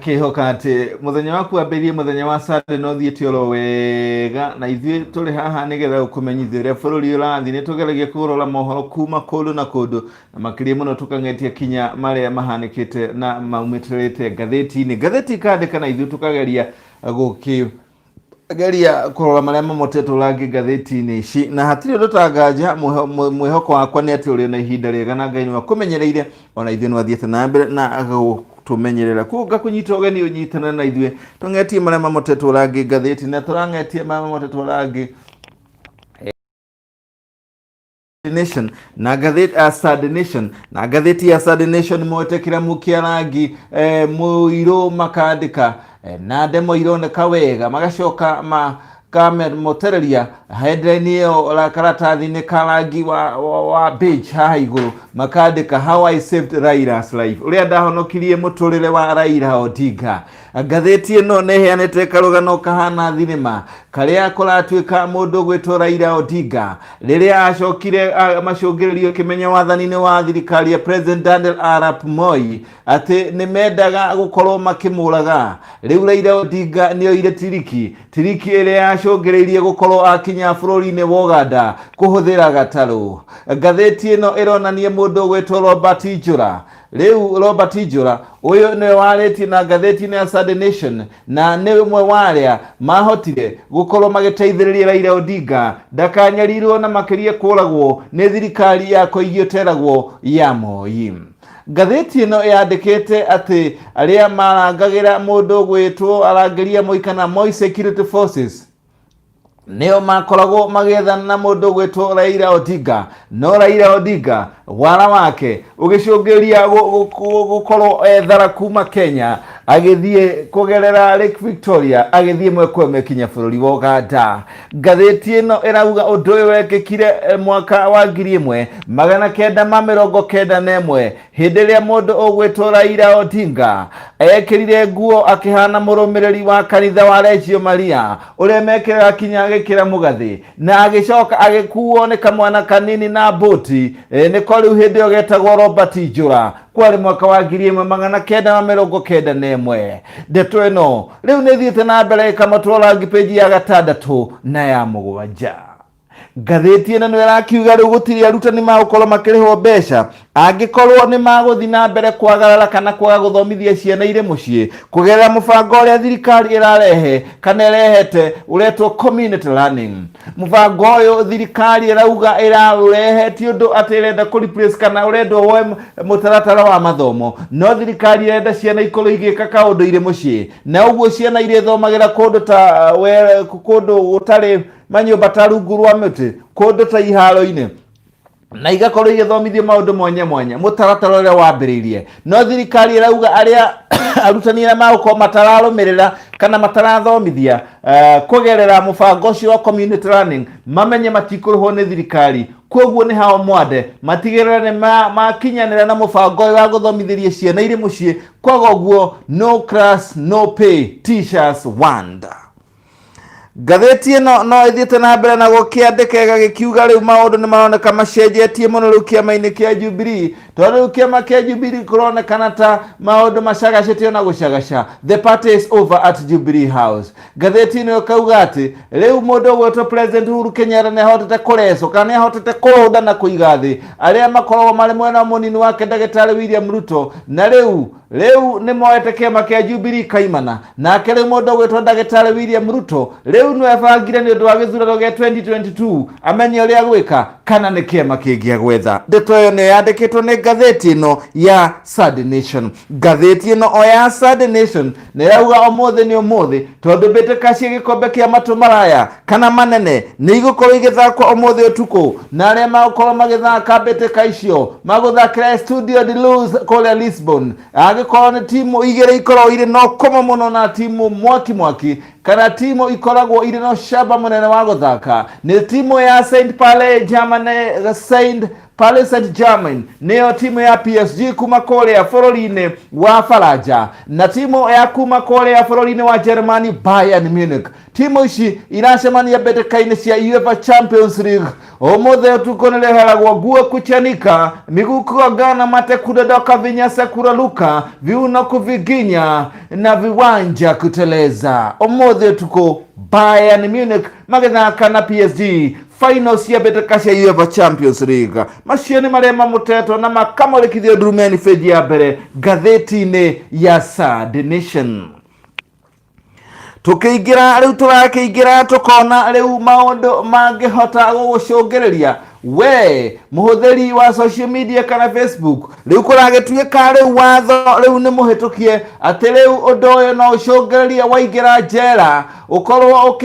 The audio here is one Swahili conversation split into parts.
Kihoka ati muthenya waku ambirie muthenya wa Sunday no thiete oro wega na ithuĩ tũrĩ haha nĩgetha gũkũmenyithia ũrĩa bũrũri ũrathiĩ. Nĩ tũgeragia kũrora mohoro kuma kũndũ na kũndũ, na makĩria mũno tũkang'etia kinya marĩa mahanĩkĩte na maumĩtĩrĩte ngathĩti-inĩ. Ngathĩti ikandĩka na ithuĩ tũkageria kũrora marĩa mamotetwo rangi ngathĩti-inĩ ici, na hatirĩ tũtanganja. Mwĩhoko wakwa nĩ atĩ ũrĩ na ihinda rĩega na Ngai nĩ wakũmenyereire, ona ithuĩ nĩ wathiĩte na mbere na tumenyerera kuga kunyita ũgeni ũnyitana na ithuĩ tũng'etie marĩa mamotetwo rangi ngathĩti, na tũrang'etie marĩa mamotetwo rangi Nation na ngathĩti Sad Nation, na ngathĩti ya Sad Nation moete kĩramu kĩa rangi mũirũ makandĩka na ndemo ironeka wega, magacoka motereria headline ĩyo la karatathi-inĩ ka rangi wa beige haha igũrũ makandĩka How I Saved Raila's Life, ũrĩa ndahonokirie mũtũrĩre wa Raila Odinga. Ngathĩti ĩno nĩ ĩheanĩte karũgano kahana thinema karĩa kũratuĩka mũndũ gwĩtwo Raila Odinga rĩrĩa acokire macũngĩrĩrio kĩmenya wathani-inĩ wa thirikari ya President Daniel Arap Moi atĩ nĩ mendaga gũkorwo makĩmũraga. Rĩu Raila Odinga nĩoire tiriki ĩrĩa yacũngĩrĩirie gũkorwo akinya bũrũri-inĩ wa Uganda kũhũthĩra gatarũ. Ngathĩti ĩno ĩronania mũndũ gwĩtwo Robert Njũra. Rĩu Robert Njũra ũyũ nĩwe warĩtie na ngathĩti-inĩ ya Sad Nation, na nĩ ũmwe wa arĩa mahotire gũkorwo magĩteithĩrĩria Raila Odinga ndakanyarirwo na makĩria kũragwo nĩ thirikari ya kũigio teragwo ya Moi. Ngathĩti ĩno yandĩkĩte atĩ arĩa marangagĩra mũndũ gwĩtwo arangĩria Moi kana Moi Security Forces nĩo makoragwo magĩethana na mũndũ gwĩtwo Raila Odinga, no Raila Odinga wara wake ũgĩcũngĩria gũkorwo ethara kuma Kenya agĩthiĩ kũgerera Lake Victoria agĩthiĩ mwekwe mekinya bũrũri wa Uganda. Ngathĩti ĩno ĩrauga ũndũ ũyũ wekĩkire mwaka wa 1991 hĩndĩ ĩrĩa mũndũ ũgwĩtwo Raila Odinga ekĩrire nguo akĩhana mũrũmĩrĩri wa kanitha wa Legio ũrĩa mekĩraga kinya agĩkĩra mũgathĩ na agĩcoka agĩkuo nĩ kamwana kanini na boti. Nĩko rĩu hĩndĩ ĩyo getagwo Robert Njũra, kwarĩ mwaka wa 1991. Ndeto ĩno rĩu nĩ thiĩte na mbere ĩkamatwo rangi page ya 6 na ya 7. Ngathĩti ĩno nĩ ĩrakiuga rĩu gũtirĩ arutani magũkorwo makĩrĩhwo mbeca angĩkorwo nĩ magũthiĩ na mbere kwagarara kana kwaga gũthomithia ciana irĩ mũciĩ kũgerera mũbango ũrĩa thirikari ĩrarehe kana ĩrehete ũretwo community learning. Mũbango ũyũ thirikari ĩrauga ĩraũrehe ti ũndũ atĩ ĩrenda kũ-replace kana ũrenda woe mũtaratara wa mathomo, no thirikari ĩrenda ciana ikorwo igĩka kaũndũ irĩ mũciĩ, na ũguo ciana irĩ thomagĩra kũndũ ta kũndũ gũtarĩ manyũmba ta rungu rwa mĩtĩ, kũndũ ta iharo-inĩ, na igakorwo igĩthomithio maũndũ mwanya mwanya mũtaratara ũrĩa wambĩrĩirie. No thirikari ĩrauga arĩa arutani arĩa magũkorwo matararũmĩrĩra kana matarathomithia kũgerera mũbango ũcio wa community learning mamenye matikũrĩhwo nĩ thirikari. Koguo nĩ hao mwande matigĩrĩre nĩ makinyanĩra na mũbango ũyũ wa gũthomithĩria ciana irĩ mũciĩ. Kwaga ũguo no class no pay, teachers want. Ngathĩti ĩno no ĩthiĩte na mbere na gũkĩandĩka gĩkiuga rĩu maũndũ nĩ maroneka macenjetie mũno rĩu kĩama-inĩ kĩa Jubilee, tondũ rĩu kĩama kĩa Jubilee kũronekana ta maũndũ macagacĩtio na gũcagaca. The party is over at Jubilee House. Ngathĩti-inĩ ĩkauga atĩ rĩu mũndũ ũgwĩtwo President Uhuru Kenyatta nĩ ahotete kũrecwo kana nĩ ahotete kũrũnda na kũiga thĩ arĩa makoragwo marĩ mwena mũnini wake Ndagĩtarĩ William Ruto, na rĩu nĩ moete kĩama kĩa Jubilee kaimana, nake rĩu mũndũ ũgwĩtwo Ndagĩtarĩ William Ruto rĩu nĩ ebangire nĩ ũndũ wa gĩthurano gĩa 2022 amenye ũrĩa gwĩka kana nĩ kĩama kĩngĩ gwetha. Ndeto ĩyo nĩ yandĩkĩtwo nĩ ngathĩti ĩno ya Sad Nation. Ngathĩti ĩno o ya Sad Nation nĩ rauga ũmũthĩ nĩ ũmũthĩ, tondũ mbĩtĩka cia gĩkombe kĩa matũ maraya kana manene nĩ igũkorwo igĩthakwo ũmũthĩ ũtukũ, na arĩa magũkorwo magĩthaka mbĩtĩka icio magũthakĩra Studio de Luz kũrĩa Lisbon. Agĩkorwo nĩ timu igĩrĩ ikoragwo irĩ na ũkũmũ mũno na timu mwaki kana timu ikoragwo irĩ na ũcamba mũnene wa gũthaka nĩ timu ya Saint Paris Saint-Germain niyo timu ya PSG kuma Korea bũrũri-inĩ wa Faraja, na timu ya kuma Korea bũrũri-inĩ wa Germany Bayern Munich. Timu ici iracemania mbĩtĩka-inĩ cia UEFA Champions League. Ũmũthĩ ũtukũ nĩrĩheragwo Nguo kuchanika, miguu kugongana, mate kudondoka, vinyasa kuraruka, viuno kuviginya na viwanja kuteleza. Ũmũthĩ ũtukũ Bayern Munich magĩthaka na PSG finals ya mbĩtĩka cia UEFA Champions League. Macio nĩ marĩa mamutetwo na makamũrĩkithio ndurumeni page ya mbere ngathĩti-inĩ ya Sad Nation. Tukiingira riu turakiingira tukona riu maundu mangihota gugucungirirĩa we muhuthiri wa social media kana Facebook. Riu kuragituika riu watho riu ni muhitukie ati riu undu uyu no ucungiririe waingira njera ukorwo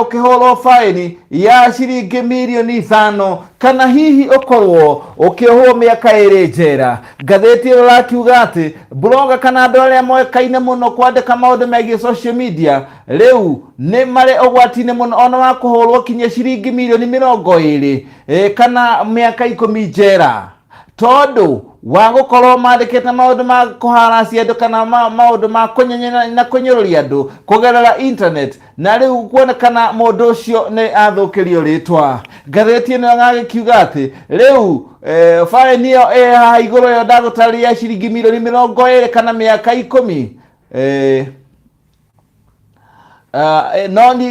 ukihorwo faini ya ciringi milioni 5 kana hihi ukorwo ukiohwo miaka 2 njera. Ngathĩti ĩyo rakiuga ati blogger kana andu aria moĩkaine muno kwandĩka maundu megiĩ social media riu ni mari ũgwati-inĩ muno ona wa kuhorwo kinya ciringi milioni 20 kana miaka 10 njera, tondu wa gukorwo mandĩkĩte maundu ma kuharacia andu kana maundu ma kunyenya na kunyũrũria andu kugerera internet, na riu kuonekana mundu ucio ni athukirio ritwa. Ngathĩti ĩno gagĩkiuga ati riu faini ĩyo haha igũrũ yo ndagũtarĩria ciringi milioni 20 kana miaka 10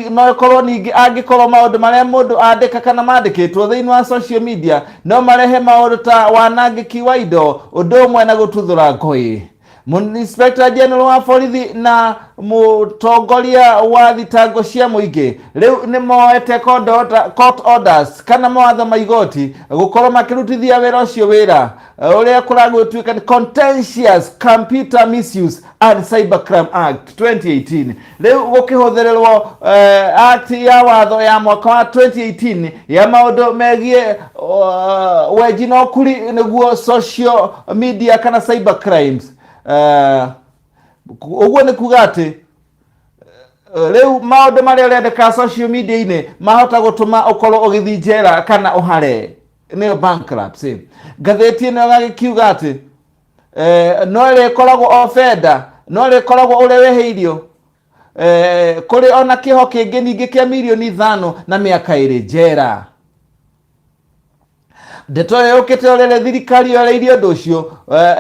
no korwo ningi angikorwo maundu maria mundu andika kana mandikitwo thiini wa social media no marehe maundu ta wanangiki wa indo, undu umwe na gututhura ngui. Inspector General wa borithi na mutongoria wa thitango cia muingi riu ni moete court orders kana mawatho ma igoti gukorwo makirutithia wira ucio wira uria kuragwituika ni Contentious Computer Misuse and Cybercrime Act 2018. Riu gukihuthirirwo act ya watho ya mwaka wa 2018 ya maundu megie weji no kuri niguo social media kana cybercrimes. Uguo ni kuga ati riu maundu maria urendeka social media-inĩ mahota gutuma ukorwo ugithi njera kana uhare ni bankruptcy. Ngathĩti ĩno gagĩkiuga ati no rĩkoragwo offender, no rĩkoragwo ũrĩa weheirio kuri ona kiho kĩngĩ ningĩ kĩa milioni 5 na miaka 2 njera. Ndeto ĩyo yũkĩte ũrĩa thirikari yoreirie ũndũ ũcio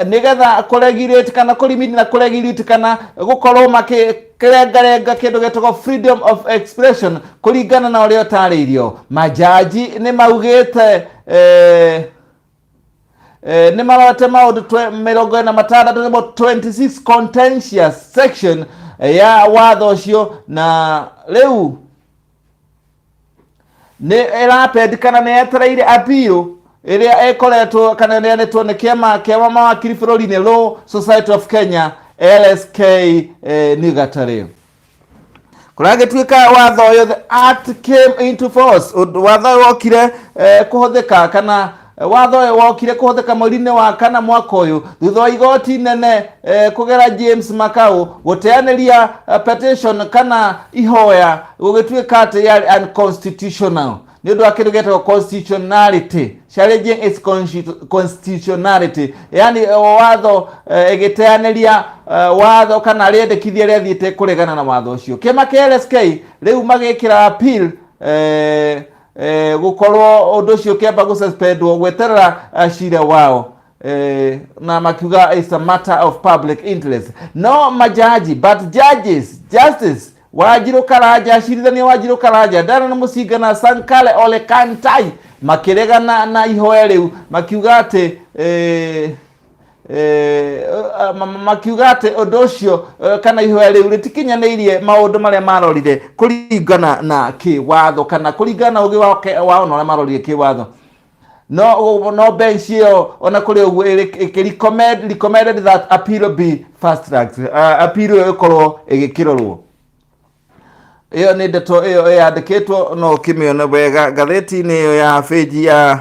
nĩgetha kũregulate kana kũlimit na kũregulate kana gũkorwo makĩrengarenga kĩndũ gĩtagwo freedom of expression kũringana na ũrĩa ũtarĩirio. Majaji nĩ maugĩte nĩ marorete maũndũ 26 contentious section ya watho ũcio, na rĩu nĩ ĩrapendekana nĩ yetereire appeal iria ikoretwo kana neanetwo ni kiama kia mawakiri bũrũri-inĩ Law Society of Kenya LSK Nigatari. Kuragĩtuĩka watho ũyũ the act came into force, watho ũyũ wokire kuhuthika kana watho ũyũ wokire kuhuthika mweri-inĩ wa kana mwaka ũyũ thutha wa igoti nene kugera James Makau guteanĩria petition kana ihoya gũgĩtuĩka atĩ yarĩ unconstitutional ni undu wa kindu getagwo constitutionality, challenging its constitutionality, yani watho igiteaniria watho kana riendekithia riathiite kuregana na watho ucio. Kiama kia LSK riu magikira appeal gukorwo undu ucio kiamba gususpendwo gweterera cira wao na makiuga is a matter of public interest. No majaji but judges, justice Wajiru Karaja, Shirithania Wajiru Karaja, Darana Musiga na Sankale Ole Kantai makiregana na ihoya riu makiuga ati makiuga ati undu ucio kana ihoya riu ritikinyanĩirie maundu maria marorire kuringana na kiwatho kana kuringana ugi wao na marorire kiwatho. No bench yo ona kuri uguo recommended that appeal be fast tracked, appeal ikorwo igikirorwo. Iyo ni ndeto iyo yandikitwo no kimiona wega gatheti-inĩ iyo ya page ya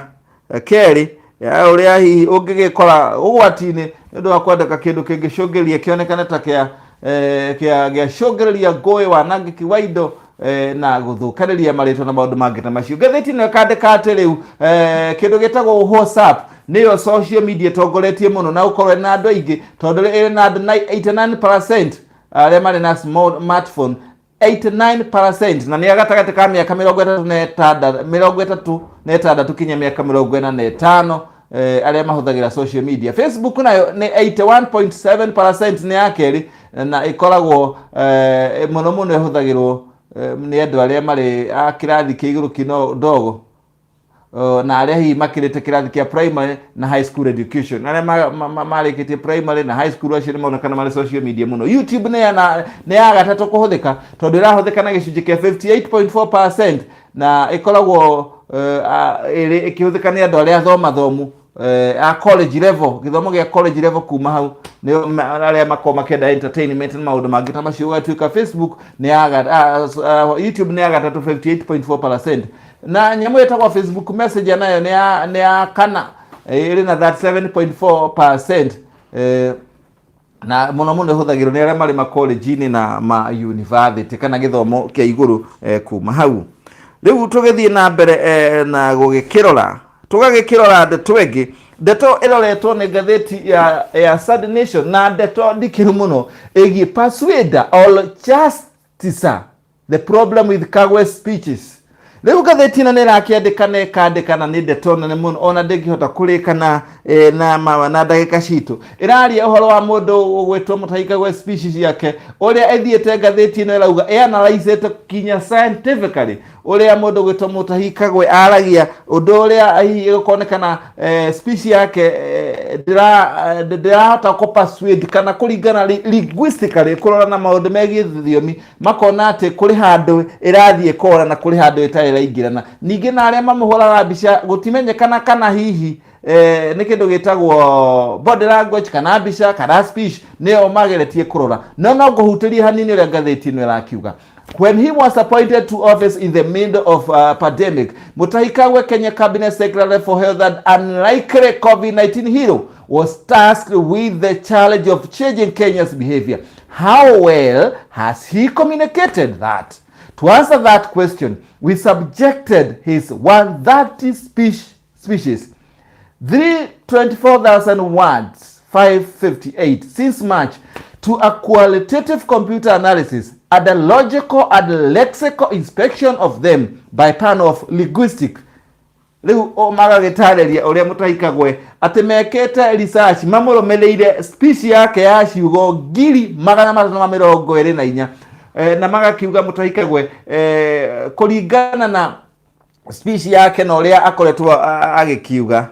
Kerry ya uria hihi ungigikora ugwati-inĩ ndu wa kwandika kindu kingicungiria kionekane ta kia gicungiria ngui wanangiki wa indo na guthukanĩria marĩtwa na maũndũ mangĩ ta macio. Ngathĩti ĩno ĩkandĩka atĩ rĩu kĩndũ gĩtagwo WhatsApp nĩyo social media tongoretie mũno na ũkorwo na andũ aingĩ tondũ ĩrĩ na andũ 89% arĩa marĩ na smartphone, 89%, na nĩ gatagatĩ ka mĩaka 36 kinya mĩaka 45 arĩa mahũthagĩra social media. Facebook nayo nĩ 81.7% nĩ ya kerĩ na ĩkoragwo mũno mũno ĩhũthagĩrwo nĩ andũ arĩa marĩ kĩrathi kĩa igũrũ kĩndogo na arĩa hihi makĩrĩte kĩrathi kĩa primary na high school education. Arĩa marĩkĩtie primary na high school acio nĩ monekana marĩ social media mũno. YouTube nĩ ya gatatũ kũhũthĩka tondũ ĩrahũthĩka na gĩcunjĩ kĩa 58.4% na ĩkoragwo ĩkĩhũthĩka nĩ andũ arĩa athomu a college level, gĩthomo gĩa college level kuma hau nĩ arĩa makorwo makĩenda entertainment na maũndũ mangĩ ta macio. Ũgatuĩka Facebook nĩ YouTube nĩ ya gatatũ 58.4%, na nyamũ ĩtagwo Facebook Messenger nayo nĩ ya kana ĩrĩ na 37.4%, na mũno mũno ĩhũthagĩrwo nĩ arĩa marĩ college-inĩ na ma university kana gĩthomo kĩa igũrũ kuma hau. Rĩu tũgĩthiĩ na mbere na gũgĩkĩrora ndeto ĩngĩ. Ndeto ĩroretwo nĩ ngathĩti ya Sad Nation na ndeto ndikĩru mũno ĩgiĩ persuader or justicer the problem with Kagwe speeches. Rĩu ngathĩti ĩno nĩ ĩrakĩandĩka na ĩkandĩka na nĩ ndeto nene mũno ona ndĩngĩhota kũrĩkana na ndagĩka citũ. Ĩraria ũhoro wa mũndũ ũgwĩtwo Mutahi Kagwe speeches yake ũrĩa ethiĩte ngathĩti ĩno ĩrauga analyzĩte kinya scientifically ũrĩa mũndũ ũgwĩtwo Mutahi Kagwe aragia ũndũ ũrĩa hihi gũkonekana speech yake ndĩrahota kũpersuade kana kũringana linguistically kũrora na maũndũ megiĩ thiomi makona atĩ kũrĩ handũ ĩrathiĩ kora na kũrĩ handũ ĩtarĩ ĩraingĩrana. Ningĩ na arĩa mamũhũraga mbica gũtimenyekana kana hihi nĩ kĩndũ gĩtagwo body language kana mbica kana speech nĩyo mageretie kũrora. No ngũhutĩrie hanini ũrĩa ngathĩti ĩno ĩrakiuga. When he was appointed to office in the middle of pandemic, Mutahi Kagwe, Kenya Cabinet Secretary for Health and unlikely COVID-19 hero, was tasked with the challenge of changing Kenya's behavior. How well has he communicated that? To answer that question, we subjected his 130 speeches, 324,000 words, 558 since March, to a qualitative computer analysis and a logical and lexical inspection of them by panel of linguistic. Rĩu magagĩtarĩria ũrĩa Mutahi Kagwe atĩ mekĩte research mamũrũmĩrĩire speech yake ya ciugo 324 na magakiuga Mutahi Kagwe kũringana na speech yake na ũrĩa akoretwo agĩkiuga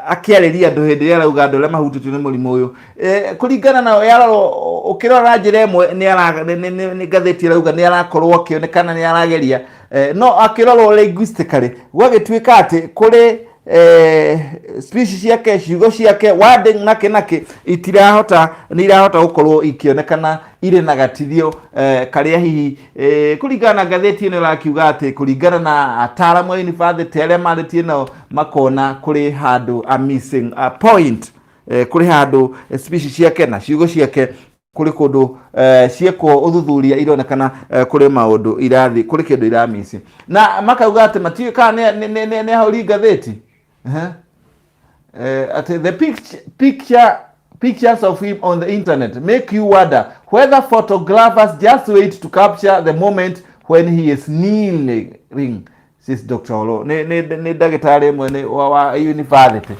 akĩarĩria andũ hĩndĩ ĩrĩa arauga andũ arĩa mahutĩtio nĩ mũrimũ ũyũ kũringana na yarorwo ũkĩrora njĩra ĩmwe nĩ ngathĩti ĩrauga nĩ arakorwo akĩonekana nĩ arageria no akĩrorwo linguistically gwagĩtuĩka atĩ kũrĩ speech ciake ciugo ciake wording nake nĩ irahota gũkorwo ikĩonekana irĩ na gatithio karĩa hihi kũringana na ngathĩti ĩno ĩrakiuga atĩ kũringana na ataaramu a university arĩa marĩtie nao makona kũrĩ handũ a missing a point kũrĩ handũ speech ciake na ciugo ciake kũrĩ kũndũ ciekwo ũthuthuria ironekana kũrĩ maũndũ irathi kũrĩ kĩndũ iramisi na makauga atĩ matiũĩ kana nĩ ahũri ngathĩti. The pictures of him on the internet make you wonder whether photographers just wait to capture the moment when he is kneeling, says Dr. Olo. Nĩ ndagĩtarĩ mwene wa university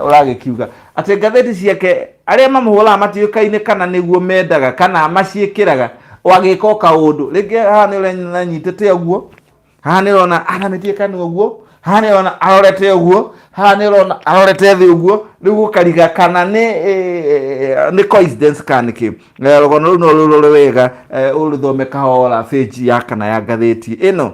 ũragĩkiuga atĩ ngathĩti ciake arĩa mamũhũraga matiũkaine kana nĩguo mendaga kana maciĩkĩraga wagĩka kaũndũ rĩngĩ haha nĩ ũrona nyitĩte ũguo, haha nĩ ũrona aranĩtie kanua ũguo, haha nĩ ũrona arorete ũguo, haha nĩ ũrona arorete thĩ ũguo, rĩu ũkariga kana nĩ coincidence kana nĩkĩ. Rũgano rũu no rũrore wega ũrũthome kahora page ya kana ya ngathĩti ĩno.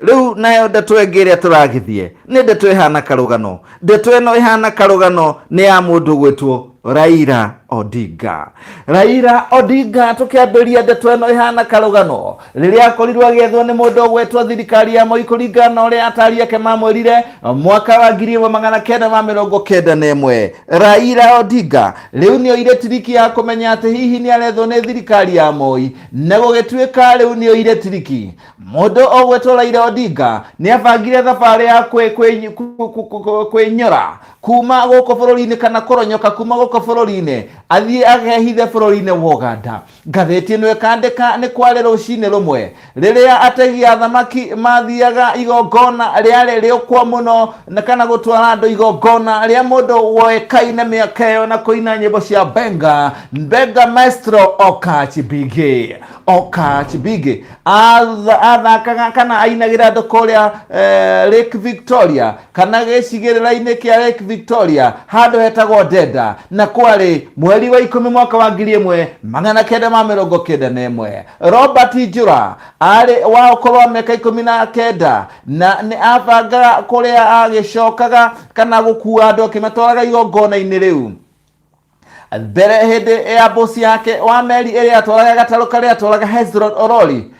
Rĩu nayo ndeto ĩngĩ ĩrĩa tũragĩthiĩ nĩ ndeto ĩhana karũgano. Ndeto ĩno ĩhana karũgano nĩ ya mũndũ gwĩtwo Raila Odinga. Raila Odinga tukiambiria ndeto eno ihana karugano riria akorirwo agethwo ni mundu gwetwo thirikari ya Moi kuringana uria atari yake mamwirire mwaka wa 1991. Raila Odinga riu ni oire tiriki ya kumenya ati hihi ni arethwo ni thirikari ya Moi na gugituika riu ni oire tiriki mundu ogwetwo Raila Odinga ni abangire thabari ya kwinyora kuma guko bururi-ini kana kuronyoka kuma guko bururi-ini athie agehithe bururi-ini wa Uganda. Ngatheti ino ikandika ni kware rucini rumwe riria ategi a thamaki mathiaga igongona riare riokwa muno na kana gutwara andu igongona ria mundu woekaine miaka iyo na kuina nyimbo cia benga maestro Okachibige athakaga kana ainagira andu kuria Lake Victoria kana gicigirira-ini kia Lake Victoria handu hetagwo Deda na kwari mweri wa 10 mwaka wa 1991. Robert Njura ari wa ukorwa miaka 19 na ni abanga kuria agicokaga kana gukua andu akimatwaraga igongona-ini riu mbere hindi ya bosi yake wa meri iria atwaraga gataro karia atwaraga Hezron Orori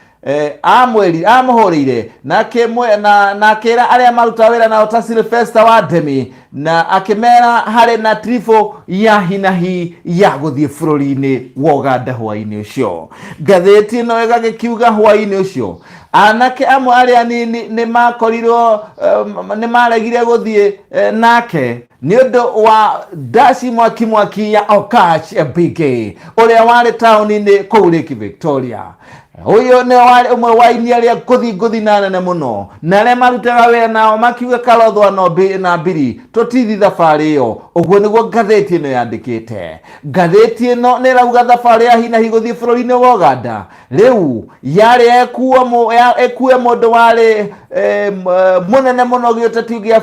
amuhurire na akira aria maruta wira na ota Sylvester wa Demi na akimera hari na trifo ya hinahi ya guthie bururi-ini wa Uganda hwa-ini ucio. Ngatheti ino igagikiuga hwa-ini ucio anake amwe aria ni makorirwo ni maregire guthie nake ni undu wa dashi mwaki ya Okachibige uria wari tauni-ini kuu Lake Victoria. Uyo ni wale umwe wa ini aria guthi nane muno na aria marutaga wira nao makiuga karothwa na mbiri tutithi thabari iyo. Uguo niguo ngatheti ino yandikite. Ngatheti ino ni rauga thabari ya hinahi guthie bururi-ini wa Uganda riu yari ekue mundu wari munene muno giuteti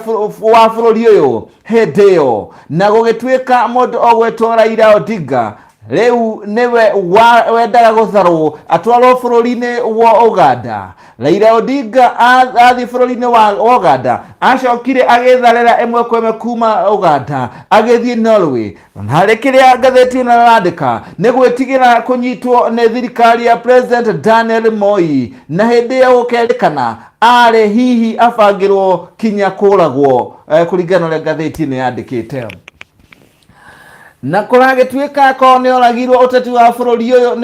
wa bururi uyu hindi iyo na gugituika mundu ogwetwo Raila Odinga riu niwe wendaga gutharwo atwarwo bururi-ini wa Uganda. Raila Odinga athi bururi-ini wa Uganda acokire agitharira imwe kweme kuma Uganda agithie Norway. Hari kiria ngatheti ino irandika ni gwitigira kunyitwo ni thirikari ya President Daniel Moi na hindi ya gukerikana ari hihi abangirwo kinya kuragwo kuringana na ngatheti ino yandikite. Na kuragituika ko ni oragirwo uteti wa bururi uyu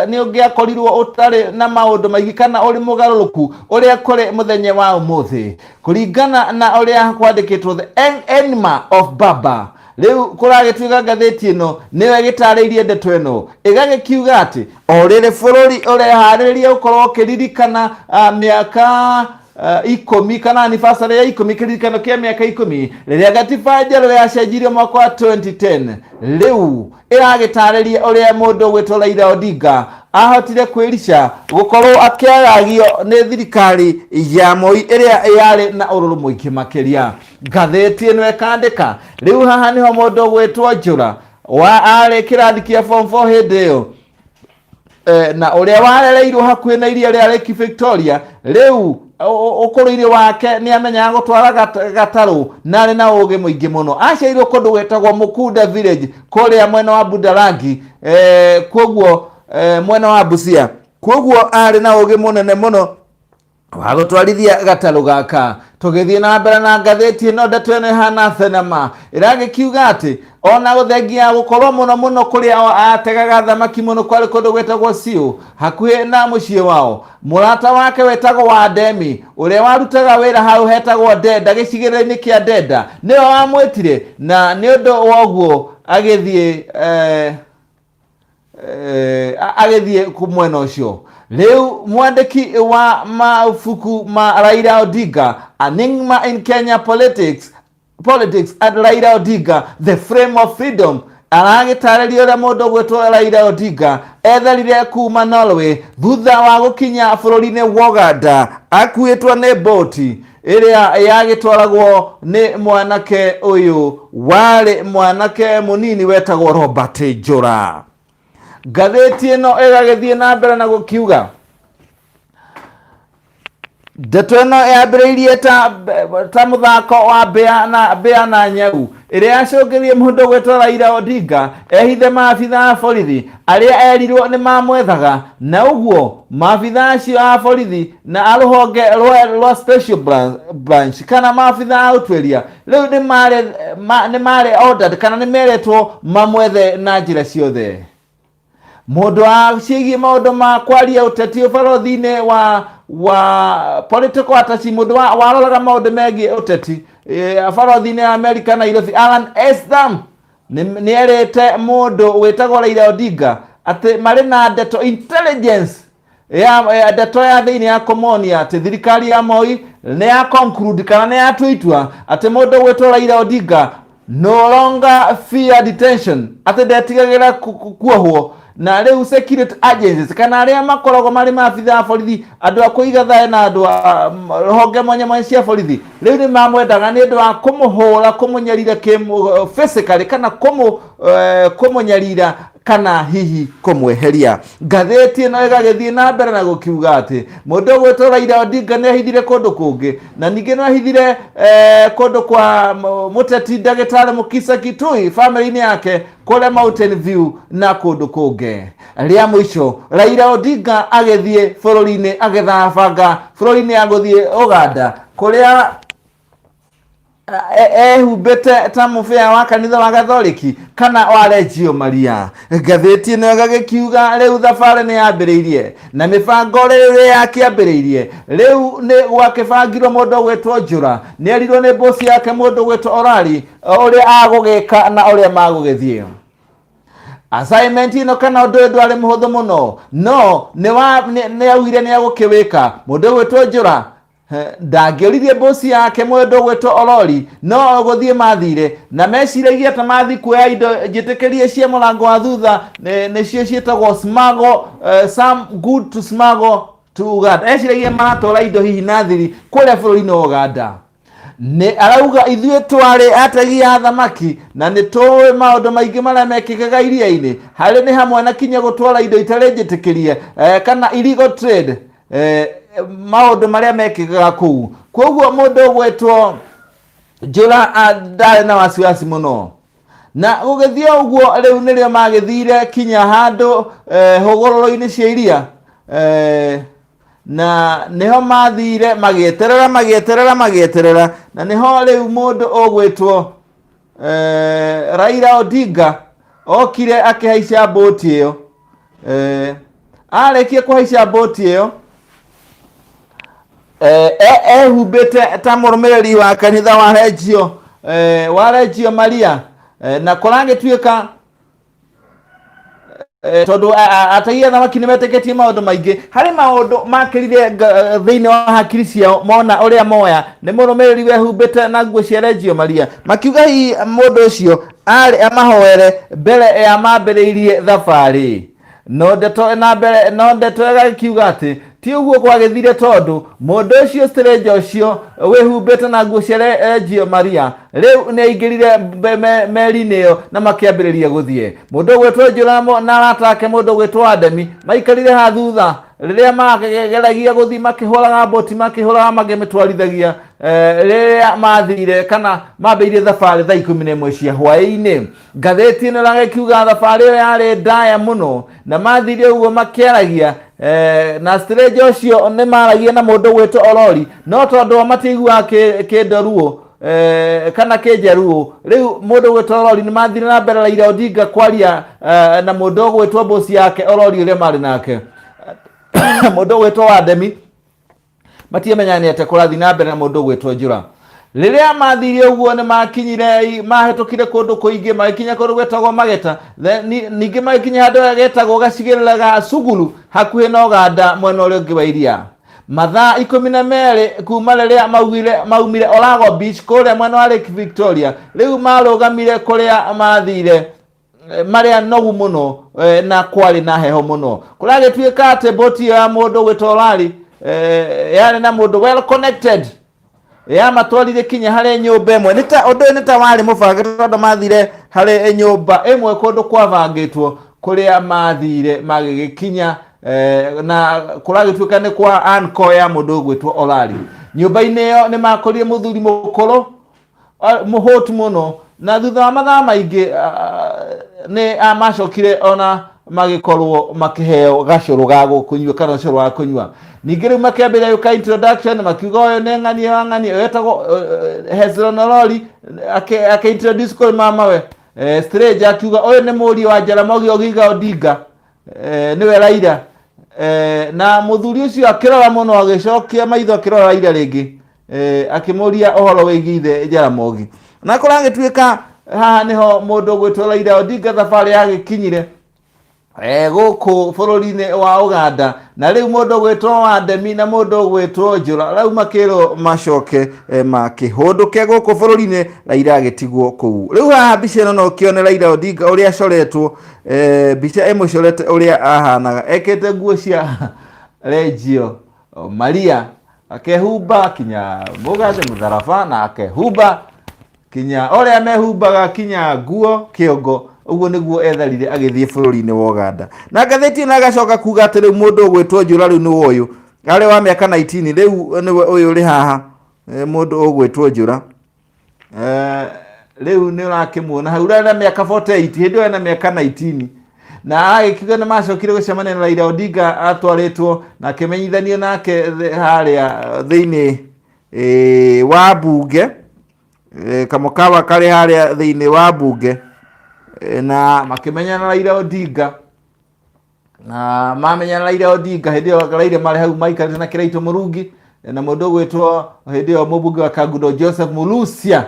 ni ungiakorirwo utari na maundu maigi kana uri mugaruruku uria kuri muthenya wa umuthi kuringana na uria kwandikitwo the enema of Baba. Riu kuragituika ngatheti ino niwe gitariirie ndeto ino igagikiuga ati orire bururi urehariria ukorwo kiririkana miaka 10 kana anniversary ya 10 kiririkano kia miaka 10 riria gatiba njeru yacenjirio mwaka wa 2010. Riu iragitariria uria mundu gwitwo Raila Odinga ahotire kwirica gukorwo akiagagio ni thirikari ya Moi iria yari na ururu muingi makiria. Ngatheti ino ikandika riu haha niho mundu gwitwo Njura wa ari kirathi kia form 4 hindi iyo na uria warereirwo hakuhi na iria ria Lake Victoria riu ukuriire wake ni amenyaga gutwara gataru na ari na ugi muingi muno. Aciairwo kundu gwetagwo Mukunda village kuria mwena wa Budalangi koguo mwena wa Busia. Koguo ari na ugi munene muno wa gutwarithia gataru gaka. Tugithie na mbere na ngatheti ino ndeto ino ihana thenema iragikiuga ati ona guthengia gukorwo muno kuria ategaga thamaki muno kwari kundu gwetagwo Siu hakuhi na mucii wao. Murata wake wetagwo wa Demi uria warutaga wira hau hetagwo Deda gicigirira-ini kia Deda niwe wamwitire na ni undu woguo agithie kumwena ucio. Riu mwandiki wa mafuku ma Raila Odinga Enigma in Kenya politics and Raila Odinga the frame of freedom aragitariria uria mundu gwetwo Raila Odinga etharire kuma Norway thutha wa gukinya bururi-ini wa Uganda akuitwo ni boti iria yagitwaragwo ni mwanake uyu wari mwanake munini wetagwo Robert Njura. Ngatheti ino igagithie na mbere na gukiuga ndeto ĩno yambĩrĩirie ta mũthako wa mbĩa na nyau ĩrĩa yacũngĩrĩirie mũndũ gwĩtwo Raila Odinga ehithe maabitha a borithi arĩa erirwo nĩ mamwethaga, na ũguo maabitha acio a borithi na a rũhonge rwa special branch kana maabitha a ũtuĩria rĩu nĩ marĩ ordered kana nĩ meretwo mamwethe na njĩra ciothe. Mũndũ aciĩgiĩ maũndũ ma kwaria ũteti ũbarũthi-inĩ wa political attaché, mũndũ waroraga maũndũ megiĩ ũteti barũthi-inĩ wa Amerika Nairobi, Alan Estham nĩ erĩte mũndũ wĩtagwo Raila Odinga atĩ marĩ na ndeto intelligence ya ndeto ya thĩinĩ ya Komonia atĩ thirikari ya Moi nĩ ya conclude kana nĩ yatua itua atĩ mũndũ gwĩtwo Raila Odinga no longer fear detention, atĩ ndetigagĩra kuohwo na rĩu security agencies kana arĩa makoragwo marĩ maabitha a borithi, andũ a kũiga thayũ na andũ a rũhonge mwanya mwanya cia borithi rĩu nĩ mamwendaga nĩ ũndũ wa kũmũhũra, kũmũnyarira physically kana kũmũnyarira kana hihi kũmweheria. Ngathĩti ĩno ĩgagĩthiĩ na mbere na gũkiuga atĩ mũndũ gwĩtwo Raila Odinga nĩ ahithire kũndũ kũngĩ, na ningĩ nĩ ahithire kũndũ kwa mũteti ndagĩtarĩ Mukisa Kitui family-inĩ yake kũrĩa Mountain View na kũndũ kũngĩ. Rĩa mũico Raila Odinga agĩthiĩ bũrũri-inĩ agĩthabanga bũrũri-inĩ ya gũthiĩ Uganda kũrĩa ehumbĩte ta mũbĩa wa kanitha wa Gathoriki kana wa Legio Maria. Ngathĩti ĩno ĩgagĩkiuga rĩu thabarĩ nĩ yambĩrĩirie na mĩbango rĩrĩa yakĩambĩrĩirie rĩu nĩ gwakĩbangirwo mũndũ gwĩtwo Njũra nĩ erirwo nĩ bosi yake mũndũ gwĩtwo Orari ũrĩa agũgĩka na ũrĩa magũgĩthiĩ. Assignment ĩno kana ũndũ ndwarĩ mũhũthũ mũno, no nĩ augire nĩ agũkĩwĩka. Mũndũ gwĩtwo Njũra ndangĩũririe bosi yake mũndũ gwĩtwo Orori no gũthiĩ mathire na meciragia ta mathi kuoya indo njĩtĩkĩrie cia mũrango wa thutha nĩcio ciĩtagwo smuggle, some good to smuggle to Uganda. Eciragia matwara indo hihi na thiri kũrĩa bũrũri-inĩ wa Uganda. Nĩ arauga ithuĩ twarĩ ategi a thamaki na nĩ tũĩ maũndũ maingĩ marĩa mekĩkaga iria-inĩ, harĩ nĩ hamwe na kinya gũtwara indo itarĩ njĩtĩkĩrie kana illegal trade, maũndũ marĩa mekĩkaga kũu. Koguo mũndũ gwĩtwo Njũra ndarĩ na wasiwasi mũno, na gũgĩthiĩ ũguo rĩu nĩrĩo magĩthire kinya handũ hũgũrũrũ-inĩ cia iria, na nĩho mathire magĩeterera na nĩho rĩu mũndũ ũgwĩtwo Raila Odinga okire akĩhaicia boti ĩyo. Arĩkia kũhaicia boti ĩyo ehumbĩte ta mũrũmĩrĩri wa kanitha wa Legio Maria, na kũragĩtuĩka tondũ ategi a thamaki nĩ metĩkĩtie maũndũ maingĩ, harĩ maũndũ makĩrire thĩinĩ wa hakiri ciao mona ũrĩa moya nĩ mũrũmĩrĩri wehumbĩte na nguo cia Legio Maria, makiuga hihi mũndũ ũcio arĩ amahoere mbere ya mambĩrĩirie thabarĩ. No ndeto ĩgakiuga atĩ ti ũguo gwagĩthire, tondũ mũndũ ũcio stranger ũcio wehumbĩte na nguo cia Legio Maria rĩu nĩ aingĩrire meri-inĩ ĩyo na makĩambĩrĩria gũthiĩ. Mũndũ gwĩtwo Njũra na arata ake mũndũ gwĩtwo Ademi maikarire ha thutha rĩrĩa mageragia gũthiĩ makĩhũraga boti makĩhũraga magĩmĩtwarithagia rĩrĩa mathire kana mambĩirie thabarĩ thaa 11 cia hwaĩ-inĩ. Ngathĩti ĩno ĩragĩkiuga thabarĩ ĩyo yarĩ ndaya mũno na mathire ũguo makĩaragia na stranger ũcio nĩ maragia na mũndũ gwĩtwo Orori, no tondũ matiiguaga kĩndoruo kana kĩnjaruo rĩu mũndũ gwĩtwo Orori nĩ mathire na mbere Raila Odinga kwaria na mũndũ gwĩtwo bosi yake Orori ũrĩa marĩ nake mũndũ gwĩtwo Ademi matiamenyanĩte kũrathiĩ na mbere na mũndũ gwĩtwo Njũra. Rĩrĩa mathire ũguo nĩ makinyire mahĩtũkire kũndũ kũingĩ, magĩkinya kũndũ gwĩtagwo Mageta, ningĩ magĩkinya handũ getagwo gacigĩrĩra ga Suguru hakuhĩ na Uganda mwena ũrĩa ũngĩ wa iria. Mathaa 12 kuma rĩrĩa maumire Olago Beach kũrĩa mwena wa Lake Victoria, rĩu marũgamire kũrĩa mathire marĩa nogu mũno na kwarĩ na heho mũno. Kũragĩtuĩka atĩ boti ya mũndũ gwĩtwo Orari yarĩ na mũndũ well connected ya matwarire kinya harĩ nyũmba ĩmwe. Ũndũ nĩ ta warĩ mũbange, tondũ mathire harĩ nyũmba ĩmwe kũndũ kwabangĩtwo kũrĩa mathire magĩgĩkinya na kuragituika ni kwa anko ya mundu gwitwo Olari. Nyumba-ini yo ni makorire muthuri mukuru muhotu muno, na thutha wa mathaa maingi ni amacokire ona magikorwo makiheo gacuru ga gukunywa kana curu wa kunywa. Ningi riu makiambira yuka introduction makiuga uyu ni ng'ani wa ng'ani etagwo Hezron Olori introduce kuri mama we Strange akiuga uyu ni muri wa Jaramogi Oginga Odinga niwe Raila. Na muthuri ucio akirora muno agicokia maitho akirora Raila ringi akimuria uhoro wigi ithe Jaramogi. Na kuragituika haha niho mundu gwitwo Raila Odinga thabari yagikinyire guku bururi-ini wa Uganda, na riu mundu gwitwo Wandemi na mundu gwitwo Njura rau makiro macoke makihunduke guku bururi-ini, Raila agitigwo kuu. Riu haha mbica ino no kione Raila Odinga uria acoretwo, mbica imucorete uria ahanaga, ekite nguo cia Legio Maria, akehumba kinya mugathĩ mutharaba na akehumba kinya uria mehumbaga kinya nguo kiongo. Uguo niguo etharire agithie bururi-ini wa Uganda. Na ngatheti na gacoka kuga ati riu mundu gwitwo Njura riu ni uyu ari wa miaka 19, riu niwe uyu ri haha mundu ugwitwo Njura. Riu ni urakimuona hau na miaka 48, hindi we na miaka 19, na agikiuga ni macokire gucemania na Raila Odinga atwaritwo na akimenyithanio nake haria thiini wa bunge, kamukawa kari haria thiini wa bunge, na makimenya na Raila Odinga, na mamenya na Raila Odinga hindi yo Raila mari hau maikarite na Kiraito Murungi na mundu gwitwo hindi yo mubunge wa Kagundo Joseph Mulusia,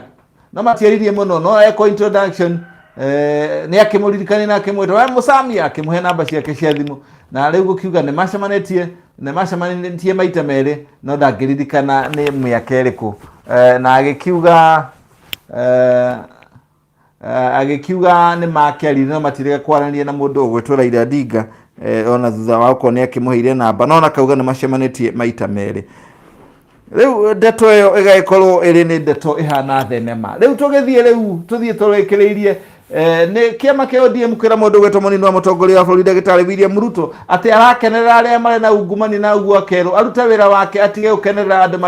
na matiaririe muno no eko introduction ni akimuririkania na akimwita we Musamia, akimuhe namba ciake cia thimu, na riu gukiuga ni macemanitie maita meri no ndagiririkana ni miaka iriku, na agikiuga ni makiarire no matirega kwarania na mundu gwitwo Raila Odinga, ona thutha wa uko ni akimuheire namba no nakauga ni macemanitie maita meri. Riu ndeto iyo igaikorwo iri ni ndeto ihana thenema. Riu tuthie turekereirie ni kiama kia ODM kwira mundu gwitwo munini wa mutongoria wa bururi Dagitari William Ruto ati arakenerera aria mari na ungumani na uguo kero aruta wira wake atige gukenerera andu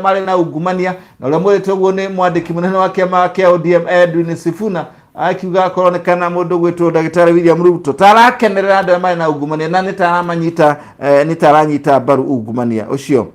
mari na ungumania. Na uria mwirite uguo ni mwandiki munene wa kiama kia ODM Edwin Sifuna akiuga koronekana mundu gwitwo Dagitari William Ruto tarakenerera andu mari na ungumania na nitaranyita mbaru ungumania ucio.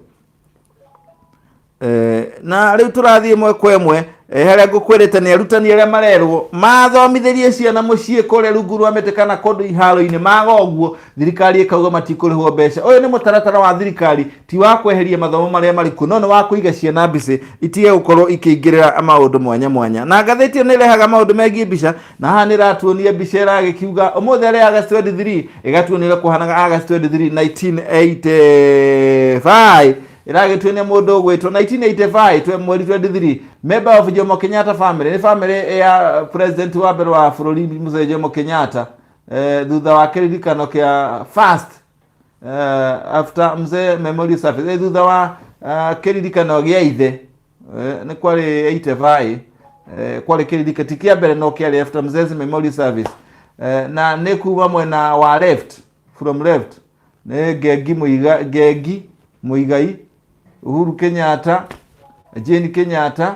Na riu turathie mwe kwa imwe haria ngukwirite ni arutani aria marerwo mathomithirie ciana mucii kuria rungu rwa miti kana kundu iharo-ini maga uguo thirikari ikauga matikurihwo mbeca. Uyu ni mutaratara wa thirikari, ti wa kweheria mathomo maria mariku no ni wa kuiga ciana mbici itige gukorwo ikiingirira maundu mwanya mwanya. Na ngatheti ni irehaga maundu megie mbica, na haha ni ratuonia mbica iragikiuga umuthi ari August 23 igatuonire kuhanaga August 23 1985 iragituonia mundu gwitwo 1985 twe mweri 23 member of Jomo Kenyatta family, ni family ya president wa mbere wa bururi Mzee Jomo Kenyatta, thutha wa kiririkano kia first after Mzee Memorial Service, thutha wa kiririkano gia ithe ni kwari 85 kwari kiririkano tikia mbere no kiari after Mzee Memorial Service, na ni kuwa mwena wa left, from left ni Ngegi Muigai, Uhuru Kenyatta, Jane Kenyatta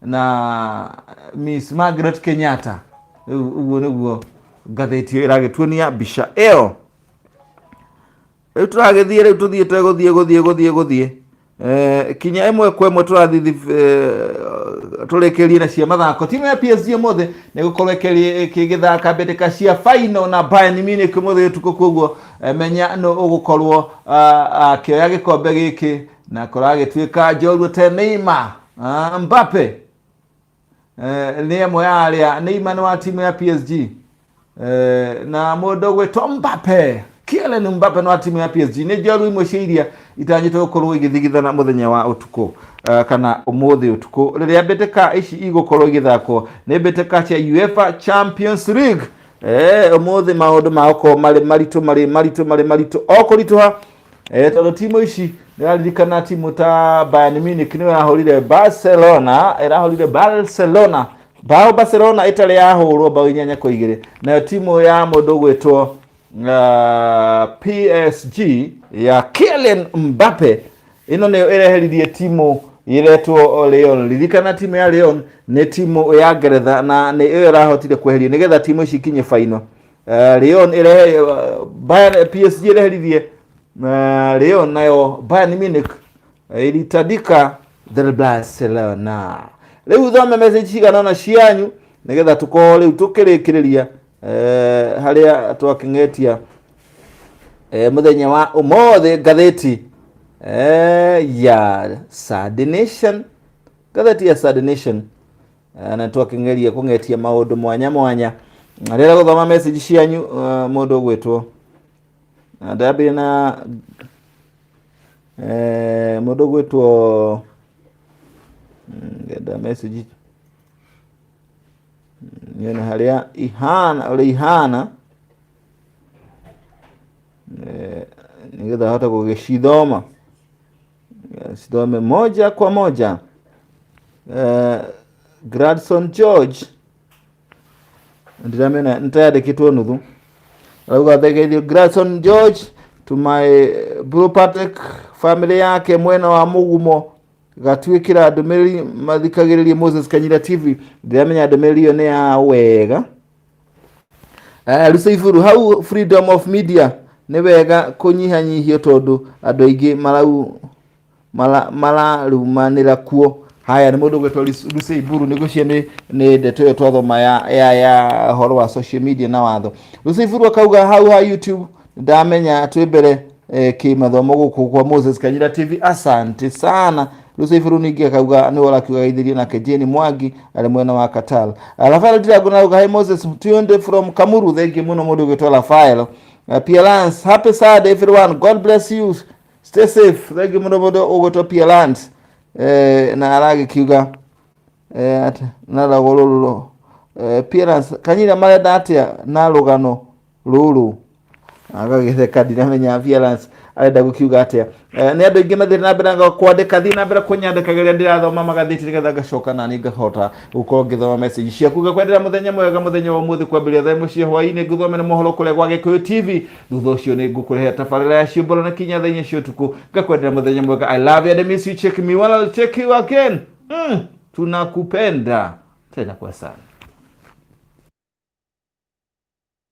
na Miss Margaret Kenyatta. Uguo niguo ngatheti iragituonia mbica iyo. Riu turagithie riu tuthie guthie kinya imwe kwa imwe turathi turekerie na cia mathako. Timu ya PSG mothe ni gukorwo ikigithaka mbeteka cia final na Bayern Munich mothe tuko koguo menya no ugukorwo akioya gikombe giki na kuragituika njorua te Neymar Mbappe. Ni imwe aria Neymar wa timu ya PSG na mundu gwitwo Mbappe, Kylian Mbappe wa timu ya PSG ni njorua imwe ciiria itanyite gukorwo igithigithana muthenya wa utuku kana umuthi utuku riria mbeteka ici igukorwo igithakwo ni mbeteka cia UEFA Champions League. Umuthi maundu mako maritu okurituha tondu timu ici niraririkana timu ta Bayern Munich niwe yahurire Barcelona, bao Barcelona itari yahurwo bao 8-2, na timu ya mundu gwitwo PSG ya Kylian Mbappe ino ne ireheririe timu iretwo Leon. Ririkana timu ya Leon ni timu ya Ngeretha na ni iyo irahotire kweherio nigetha timu ici kinye final. Leon ire Bayern PSG ireheririe Leon, nayo Bayern Munich ilitandika the Barcelona. Riu thome message cigana na cianyu nigetha tuko riu tukirikiriria haria twakingetia muthenya wa umothe ngatheti ya Sad Nation, ngatheti ya Sad Nation na twakingeria kungetia maundu mwanya mwanya. Rira guthoma message cianyu mundu gwitwo ndabe na mundu gwitwo ngenda message nyene haria ihana nigetha hata kugicithoma sidome moja kwa moja. Gradson George ndiramena ntayandikitwo nuthu rauga thegethio Gradson George to my Blue Patrick family yake mwena wa Mugumo gatwikira ndumiriri mathikagiririe Moses Kanyira TV. Ndiramenya ndumiriri iyo ni ya wega. Rusaifuru hau freedom of media ni wega kunyihanyihio tondu andu aingi mararumanira kuo. Haya ni mundu gwetwa Rusaifuru nigucie ni ndeto yo twathoma ya horo wa social media na watho. Rusaifuru akauga hau ha YouTube ndamenya twibere kimathomo guku kwa Moses Kanyira TV. Asante sana Rusaifuru. Ningi akauga ni wala kiugaithirie na Kejeni Mwangi ali mwena wa Katal. Rafael Diraguna auga hi Moses tunde from Kamuru. Thank you muno mundu gwetwa Rafael. Pierlance, happy Saturday everyone, God bless you, stay safe. Thank you muno mundu gwetwa Pierlance. Na aragi kiuga na ragololo Pierlance Kanyira marenda atia na rugano ruru agagitheka ndiramenya Pierlance arenda gukiuga atia. Ni andu ingi mathire na mbere kwandika thii na mbere kunyandikagiria ndirathoma magathiti nigetha ngacoka na ni ngahota gukorwo ngithoma message ciaku. Ngakwendera muthenya mwega, muthenya wa muthi kwambiria thaa imwe cia hwaini nguthomera mohoro kuria gwa Gikuyu TV. Thutha ucio ni ngukurehe tabarira ya ciumbura na kinya thaa inya cia utuku. Ngakwendera muthenya mwega. I love you and miss you. Check me while I'll check you again. Tunakupenda tena kwa sana.